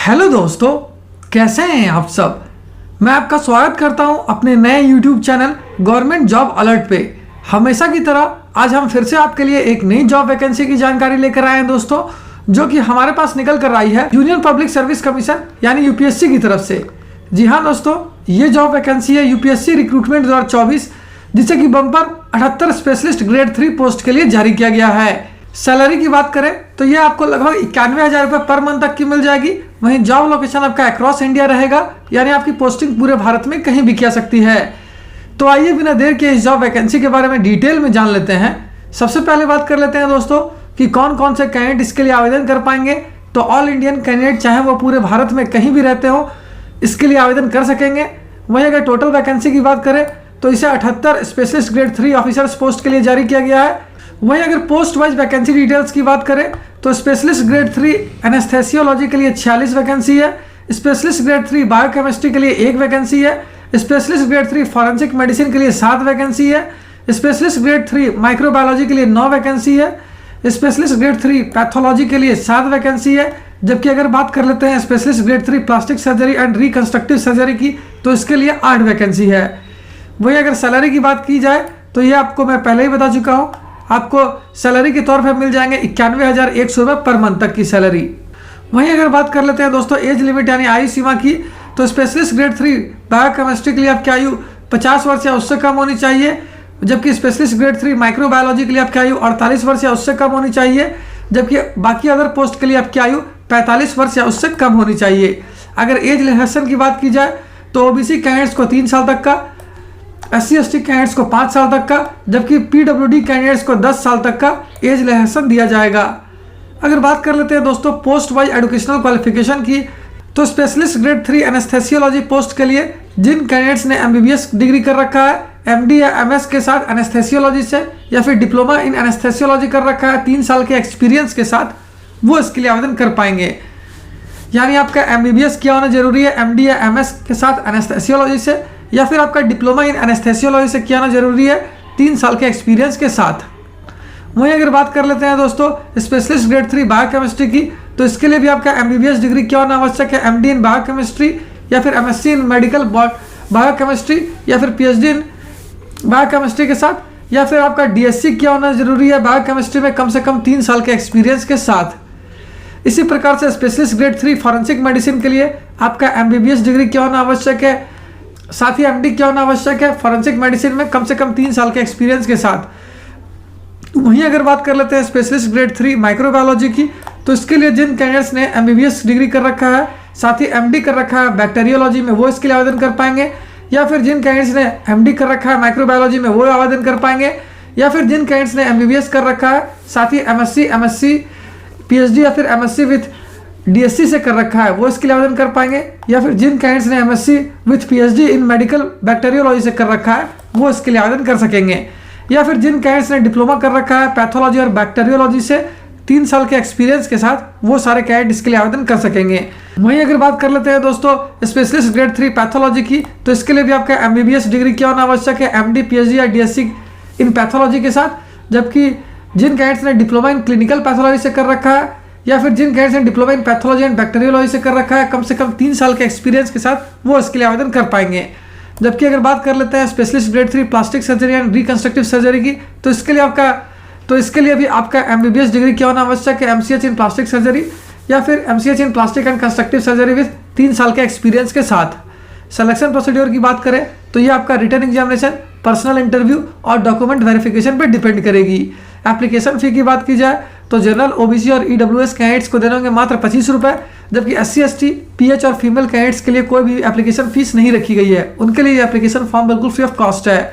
Hello दोस्तों, कैसे हैं आप सब। मैं आपका स्वागत करता हूं अपने नए YouTube channel government job alert पे। हमेशा की तरह आज हम फिर से आपके लिए एक नई जॉब वैकेंसी की जानकारी लेकर आए हैं दोस्तों, जो कि हमारे पास निकल कर आई है यूनियन पब्लिक सर्विस कमीशन यानी यूपीएससी की तरफ से। जी हाँ दोस्तों, ये जॉब वैकेंसी है यूपीएससी रिक्रूटमेंट 2024, जिसे कि बम्पर 78 स्पेशलिस्ट ग्रेड 3 पोस्ट के लिए जारी किया गया है। सैलरी की बात करें तो ये आपको लगभग 91,000 रुपये पर मंथ तक की मिल जाएगी। वहीं जॉब लोकेशन आपका अक्रॉस इंडिया रहेगा, यानी आपकी पोस्टिंग पूरे भारत में कहीं भी किया सकती है। तो आइए बिना देर के इस जॉब वैकेंसी के बारे में डिटेल में जान लेते हैं। सबसे पहले बात कर लेते हैं दोस्तों कि कौन कौन से कैंडिडेट इसके लिए आवेदन कर पाएंगे। तो ऑल इंडियन कैंडिडेट चाहे वो पूरे भारत में कहीं भी रहते हो इसके लिए आवेदन कर सकेंगे। वहीं अगर टोटल वैकेंसी की बात करें तो इसे 78 स्पेशलिस्ट ग्रेड 3 ऑफिसर्स पोस्ट के लिए जारी किया गया है। वहीं अगर पोस्ट वाइज वैकेंसी डिटेल्स की बात करें तो स्पेशलिस्ट ग्रेड 3 एनेस्थेसियोलॉजी के लिए 46 वैकेंसी है, स्पेशलिस्ट ग्रेड 3 बायोकेमिस्ट्री के लिए 1 वैकेंसी है, स्पेशलिस्ट ग्रेड 3 फॉरेंसिक मेडिसिन के लिए 7 वैकेंसी है, स्पेशलिस्ट ग्रेड 3 माइक्रोबायोलॉजी के लिए 9 वैकेंसी है, स्पेशलिस्ट ग्रेड 3 पैथोलॉजी के लिए 7 वैकेंसी है। जबकि अगर बात कर लेते हैं specialist grade 3 plastic surgery and reconstructive surgery की तो इसके लिए 8 वैकेंसी है। वहीं अगर सैलरी की बात की जाए तो ये आपको मैं पहले ही बता चुका हूँ, आपको सैलरी के तौर पर मिल जाएंगे 91,100 रुपये पर मंथ तक की सैलरी। वहीं अगर बात कर लेते हैं दोस्तों एज लिमिट यानी आयु सीमा की, तो स्पेशलिस्ट ग्रेड 3 बायोकेमिस्ट्री के लिए आपकी आयु 50 वर्ष या उससे कम होनी चाहिए, जबकि स्पेशलिस्ट ग्रेड 3 माइक्रोबायोलॉजी के लिए आपकी आयु 48 वर्ष या उससे कम होनी चाहिए, जबकि बाकी अदर पोस्ट के लिए आपकी आयु 45 वर्ष या उससे कम होनी चाहिए। अगर एज रिलैक्सेशन की बात की जाए तो ओबीसी कैंडिडेट्स को 3 साल तक का, SC/ST कैंडिडेट्स को 5 साल तक का, जबकि PWD कैंडिडेट्स को 10 साल तक का एज रिलैक्सेशन दिया जाएगा। अगर बात कर लेते हैं दोस्तों पोस्ट वाइज एजुकेशनल क्वालिफिकेशन की, तो स्पेशलिस्ट ग्रेड 3 एनेस्थेसियोलॉजी पोस्ट के लिए जिन कैंडिडेट्स ने MBBS डिग्री कर रखा है, MD या MS के साथ एनेस्थेसियोलॉजी से, या फिर डिप्लोमा इन एनेस्थेसियोलॉजी कर रखा है 3 साल के एक्सपीरियंस के साथ, वो इसके लिए आवेदन कर पाएंगे। यानी आपका MBBS किया होना जरूरी है MD या MS के साथ एनेस्थेसियोलॉजी से, या फिर आपका डिप्लोमा इन एनेस्थेसियोलॉजी से किया होना जरूरी है 3 साल के एक्सपीरियंस के साथ। वहीं अगर बात कर लेते हैं दोस्तों स्पेशलिस्ट ग्रेड 3 बायोकेमिस्ट्री की, तो इसके लिए भी आपका MBBS डिग्री किया होना आवश्यक है, MD इन बायोकेमिस्ट्री या फिर MSc इन मेडिकल बायोकेमिस्ट्री या फिर PhD इन बायोकेमिस्ट्री के साथ, या फिर आपका DSc किया होना जरूरी है बायोकेमिस्ट्री में कम से कम 3 साल के एक्सपीरियंस के साथ। इसी प्रकार से स्पेशलिस्ट ग्रेड 3 फॉरेंसिक मेडिसिन के लिए आपका MBBS डिग्री किया होना आवश्यक है, साथ ही MD किया होना आवश्यक है फॉरेंसिक मेडिसिन में कम से कम 3 साल के एक्सपीरियंस के साथ। वहीं अगर बात कर लेते हैं स्पेशलिस्ट ग्रेड 3 माइक्रोबायोलॉजी की, तो इसके लिए जिन कैंडिडेट्स ने MBBS डिग्री कर रखा है, साथ ही MD कर रखा है बैक्टीरियोलॉजी में, वो इसके लिए आवेदन कर पाएंगे, या फिर जिन कैंडिडेट्स ने MD कर रखा है माइक्रोबायोलॉजी में वो आवेदन कर पाएंगे, या फिर जिन कैंडिडेट्स ने MBBS कर रखा है साथ ही MSc PhD या फिर MSc विथ DSc से कर रखा है वो इसके लिए आवेदन कर पाएंगे, या फिर जिन कैंडिडेट्स ने MSc with PhD in medical bacteriology से कर रखा है वो इसके लिए आवेदन कर सकेंगे, या फिर जिन कैंडिडेट्स ने डिप्लोमा कर रखा है पैथोलॉजी और बैक्टीरियोलॉजी से 3 साल के एक्सपीरियंस के साथ, वो सारे कैंडिडेट इसके लिए आवेदन कर सकेंगे। वहीं अगर बात कर लेते हैं दोस्तों स्पेशलिस्ट ग्रेड 3 पैथोलॉजी की, तो इसके लिए भी आपका MBBS डिग्री किया होना आवश्यक है, MD PhD या DSc इन पैथोलॉजी के साथ, जबकि जिन कैंडिडेट्स ने डिप्लोमा इन क्लिनिकल पैथोलॉजी से कर रखा है, या फिर जिन कैंडिडेट्स ने diploma in pathology and bacteriology से कर रखा है कम से कम 3 साल के एक्सपीरियंस के साथ, वो इसके लिए आवेदन कर पाएंगे। जबकि अगर बात कर लेते हैं specialist grade 3 plastic surgery and reconstructive surgery की, तो इसके लिए भी आपका MBBS डिग्री किया होना आवश्यक है, MCH इन प्लास्टिक सर्जरी या फिर MCH in plastic and constructive surgery with 3 साल के एक्सपीरियंस के साथ। सिलेक्शन प्रोसीड्योर की बात करें तो ये आपका रिटन एग्जामिनेशन, पर्सनल इंटरव्यू और डॉक्यूमेंट वेरिफिकेशन पर डिपेंड करेगी। एप्लीकेशन फी की बात की जाए तो जनरल OBC और EWS कैंडिडेट्स को देने होंगे मात्र 25 रुपये, जबकि SC/ST PH और फीमेल कैंडिडेट्स के लिए कोई भी एप्लीकेशन फीस नहीं रखी गई है, उनके लिए एप्लीकेशन फॉर्म बिल्कुल फ्री ऑफ कॉस्ट है।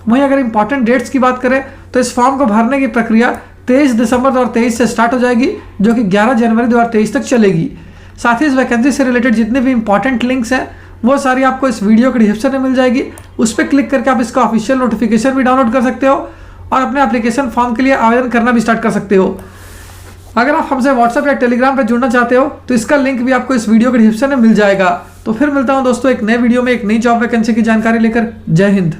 वहीं अगर इंपॉर्टेंट डेट्स की बात करें तो इस फॉर्म को भरने की प्रक्रिया 23 दिसंबर 2023 से स्टार्ट हो जाएगी, जो कि 11 जनवरी 2023 तक चलेगी। साथ ही इस वैकेंसी से रिलेटेड जितने भी इंपॉर्टेंट लिंक्स हैं वो सारी आपको इस वीडियो के डिस्क्रिप्शन में मिल जाएगी, उस पर क्लिक करके आप इसका ऑफिशियल नोटिफिकेशन भी डाउनलोड कर सकते हो और अपने एप्लीकेशन फॉर्म के लिए आवेदन करना भी स्टार्ट कर सकते हो। अगर आप हमसे व्हाट्सएप या टेलीग्राम पर जुड़ना चाहते हो तो इसका लिंक भी आपको इस वीडियो के डिस्क्रिप्शन में मिल जाएगा। तो फिर मिलता हूं दोस्तों एक नए वीडियो में एक नई जॉब वैकेंसी की जानकारी लेकर। जय हिंद।